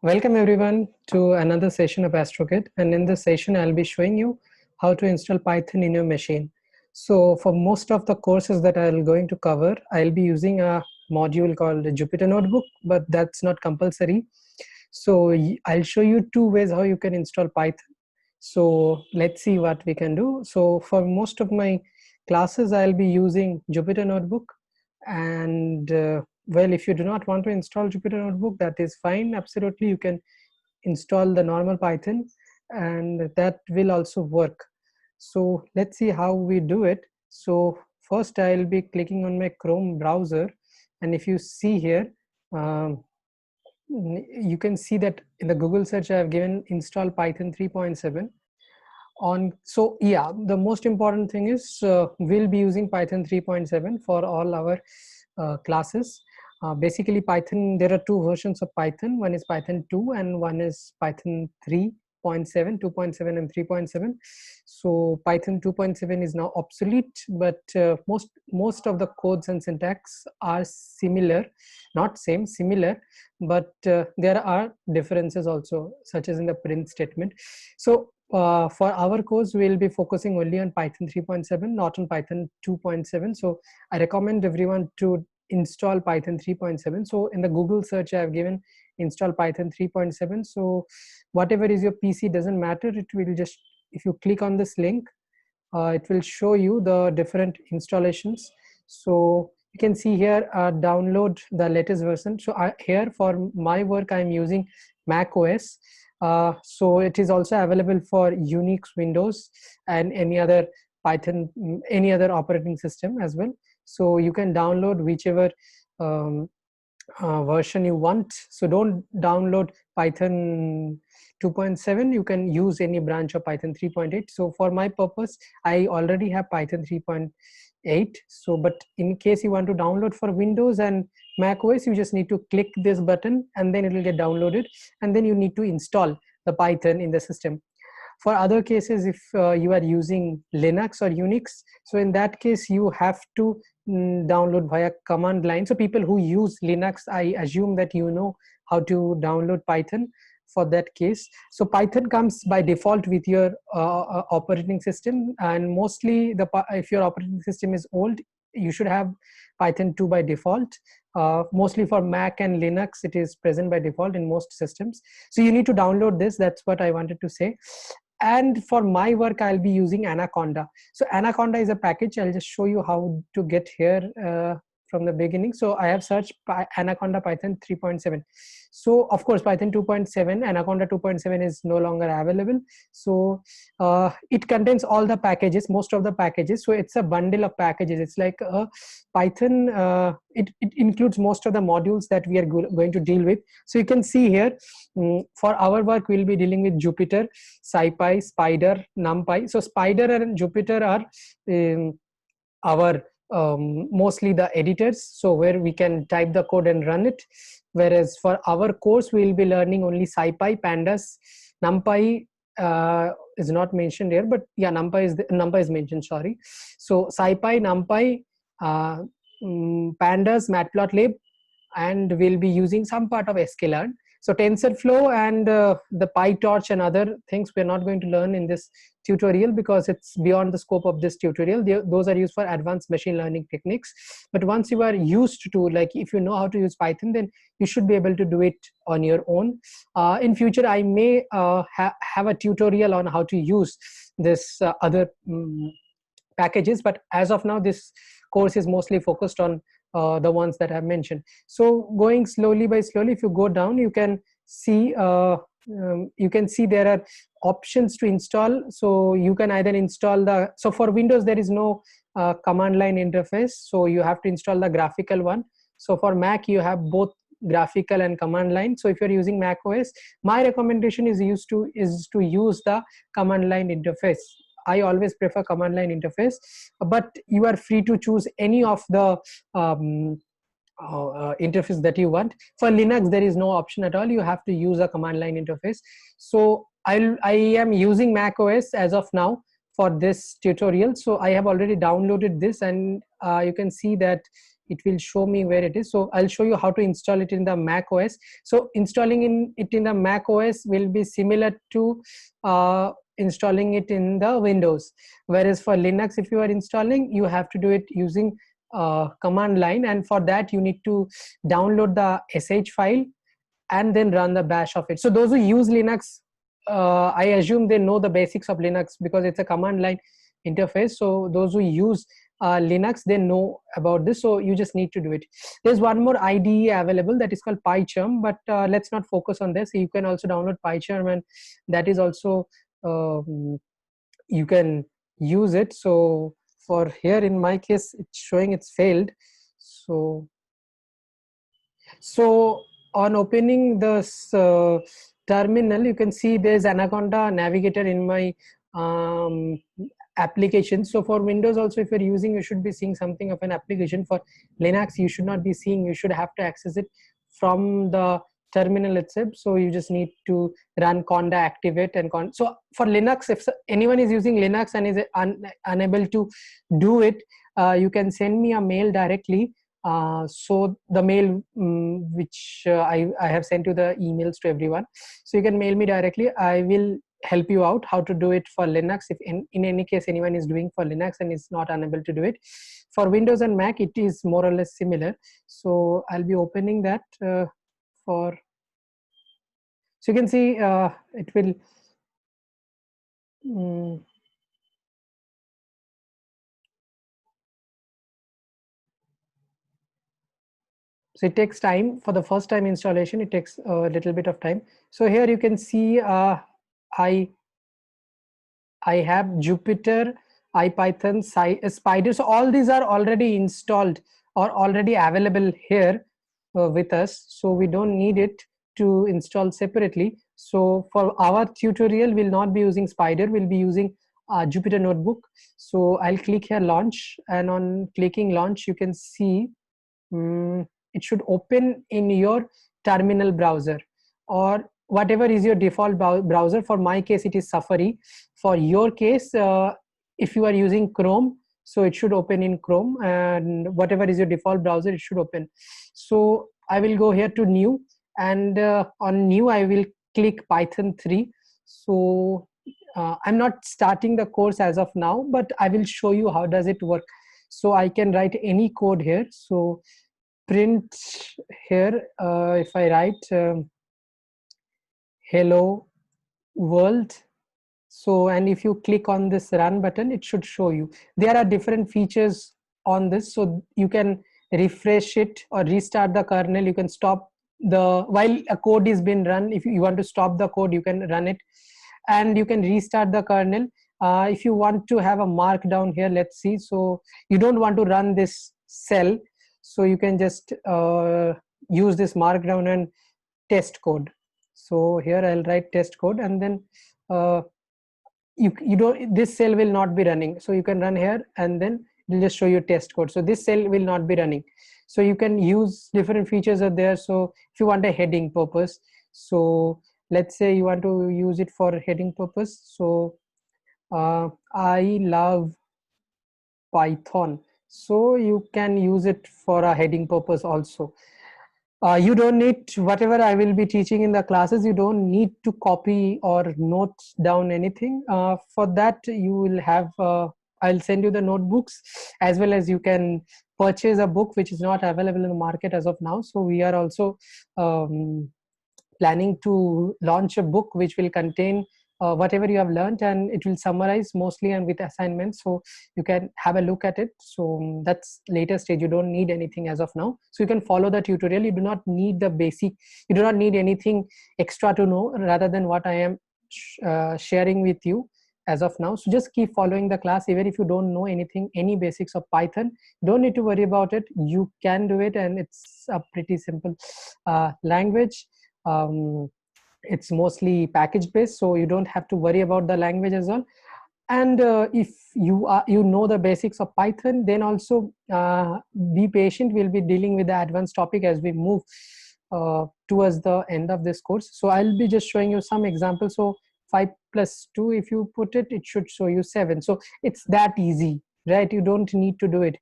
Welcome everyone to another session of AstroKit, and in this session I'll be showing you how to install Python in your machine. So for most of the courses that I'm going to cover, I'll be using a module called Jupyter Notebook, but that's not compulsory. So I'll show you two ways how you can install Python. So let's see what we can do. So for most of my classes, I'll be using Jupyter Notebook, and well, if you do not want to install Jupyter Notebook, that is fine. Absolutely, you can install the normal Python, and that will also work. So let's see how we do it. So first, I'll be clicking on my Chrome browser, and if you see here, um, you can see that in the Google search I have given install Python 3.7 on. So yeah, the most important thing is we'll be using Python 3.7 for all our classes. Basically Python, there are two versions of Python. One is Python 2 and one is Python 3.7, 2.7 and 3.7. So Python 2.7 is now obsolete, but most of the codes and syntax are similar, not same, similar, but there are differences also, such as in the print statement. So for our course, we'll be focusing only on Python 3.7, not on Python 2.7. So I recommend everyone to install Python 3.7. So in the Google search, I've given install Python 3.7. So whatever is your PC, doesn't matter. It will just, if you click on this link, it will show you the different installations. So you can see here, download the latest version. So here for my work, I'm using Mac OS. So it is also available for Unix, Windows, and any other Python, any other operating system as well. So you can download whichever um, version you want. So don't download Python 2.7. You can use any branch of Python 3.8. So for my purpose, I already have Python 3.8. So but in case you want to download for Windows and Mac OS, you just need to click this button and then it will get downloaded, and then you need to install the Python in the system. For other cases, if you are using Linux or Unix, so in that case you have to download via command line. So people who use Linux, I assume that you know how to download Python for that case. So Python comes by default with your operating system, and mostly if your operating system is old, you should have Python 2 by default. Mostly for Mac and Linux, it is present by default in most systems. So you need to download this. That's what I wanted to say. And for my work, I'll be using Anaconda. So Anaconda is a package. I'll just show you how to get here from the beginning. So I have searched Anaconda Python 3.7. So of course Python 2.7, Anaconda 2.7 is no longer available. So it contains all the packages, most of the packages. So it's a bundle of packages. It's like a Python. It includes most of the modules that we are going to deal with. So you can see here, for our work, we'll be dealing with Jupyter, SciPy, Spider, NumPy. So Spider and Jupyter are our mostly the editors, so where we can type the code and run it. Whereas for our course, we will be learning only SciPy, Pandas, NumPy is not mentioned here, but yeah, NumPy is mentioned. Sorry. So SciPy, NumPy, Pandas, Matplotlib, and we'll be using some part of sklearn. So TensorFlow and the PyTorch and other things we're not going to learn in this tutorial because it's beyond the scope of this tutorial. Those are used for advanced machine learning techniques. But once you are used to, like, if you know how to use Python, then you should be able to do it on your own. In future, I may have a tutorial on how to use this other packages, but as of now, this course is mostly focused on the ones that I've mentioned. So going slowly by slowly, if you go down, you can see there are options to install. So you can either install so for Windows there is no command line interface, so you have to install the graphical one. So for Mac you have both graphical and command line. So if you're using Mac OS, my recommendation is to use the command line interface. I always prefer command line interface, but you are free to choose any of the interface that you want. For Linux, there is no option at all. You have to use a command line interface. So I am using Mac OS as of now for this tutorial. So I have already downloaded this, and you can see that it will show me where it is. So I'll show you how to install it in the Mac OS. So installing it in the Mac OS will be similar to installing it in the Windows, whereas for Linux, if you are installing, you have to do it using command line, and for that you need to download the sh file and then run the bash of it. So those who use Linux, I assume they know the basics of Linux because it's a command line interface. So those who use Linux, they know about this. So you just need to do it. There's one more IDE available that is called PyCharm, but let's not focus on this. You can also download PyCharm, and that is also you can use it. So for here, in my case, it's showing it's failed. So on opening this terminal, you can see there's Anaconda Navigator in my application. So for Windows also, if you're using, you should be seeing something of an application. For Linux, you should not be seeing, you should have to access it from the terminal itself. So you just need to run conda activate and so for Linux, if anyone is using Linux and is unable to do it, you can send me a mail directly. So the mail which I have sent you the emails to everyone, so you can mail me directly. I will help you out how to do it for Linux, if in any case anyone is doing for Linux and is not unable to do it. For Windows and Mac, it is more or less similar. So I'll be opening that for, so you can see it will so it takes time. For the first time installation, it takes a little bit of time. So here you can see I have Jupyter, IPython, Spider. So all these are already installed or already available here with us. So we don't need it to install separately. So for our tutorial, we'll not be using Spider, we'll be using Jupyter Notebook. So I'll click here launch, and on clicking launch, you can see it should open in your terminal browser or whatever is your default browser. For my case, it is Safari. For your case, if you are using Chrome, so it should open in Chrome, and whatever is your default browser, it should open. So I will go here to new, and on new, I will click Python 3. So I'm not starting the course as of now, but I will show you how does it work. So I can write any code here. So print here, if I write hello world. So, and if you click on this run button, it should show you. There are different features on this. So you can refresh it or restart the kernel. You can stop the, while a code is being run, if you want to stop the code, you can run it, and you can restart the kernel. If you want to have a markdown here, let's see. So you don't want to run this cell. So you can just use this markdown and test code. So here I'll write test code, and then you don't, this cell will not be running. So you can run here, and then it'll just show you test code. So this cell will not be running. So you can use different features are there. So if you want a heading purpose, so let's say you want to use it for heading purpose. So I love Python. So you can use it for a heading purpose also. You don't need, whatever I will be teaching in the classes, you don't need to copy or note down anything. For that, you will have, I'll send you the notebooks, as well as you can purchase a book which is not available in the market as of now. So we are also planning to launch a book which will contain whatever you have learned, and it will summarize mostly and with assignments, so you can have a look at it. So that's later stage, you don't need anything as of now. So you can follow the tutorial. You do not need the basic, you do not need anything extra to know rather than what I am sharing with you as of now. So just keep following the class. Even if you don't know anything, any basics of Python, don't need to worry about it. You can do it, and it's a pretty simple language. It's mostly package based, so you don't have to worry about the language as well. And if you know the basics of Python, then also be patient. We'll be dealing with the advanced topic as we move towards the end of this course. So I'll be just showing you some examples. So 5 plus 2, if you put it, it should show you 7. So it's that easy, right? You don't need to do it.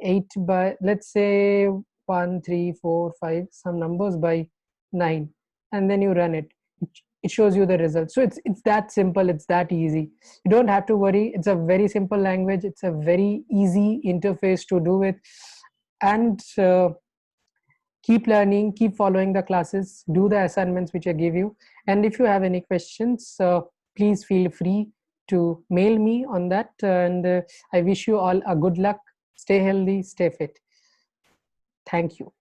8 by, let's say 1 3 4 5, some numbers by 9, and then you run it. It shows you the result. So it's that simple, it's that easy. You don't have to worry. It's a very simple language, it's a very easy interface to do it. And keep learning, keep following the classes, do the assignments which I give you. And if you have any questions, please feel free to mail me on that. And I wish you all a good luck. Stay healthy, stay fit. Thank you.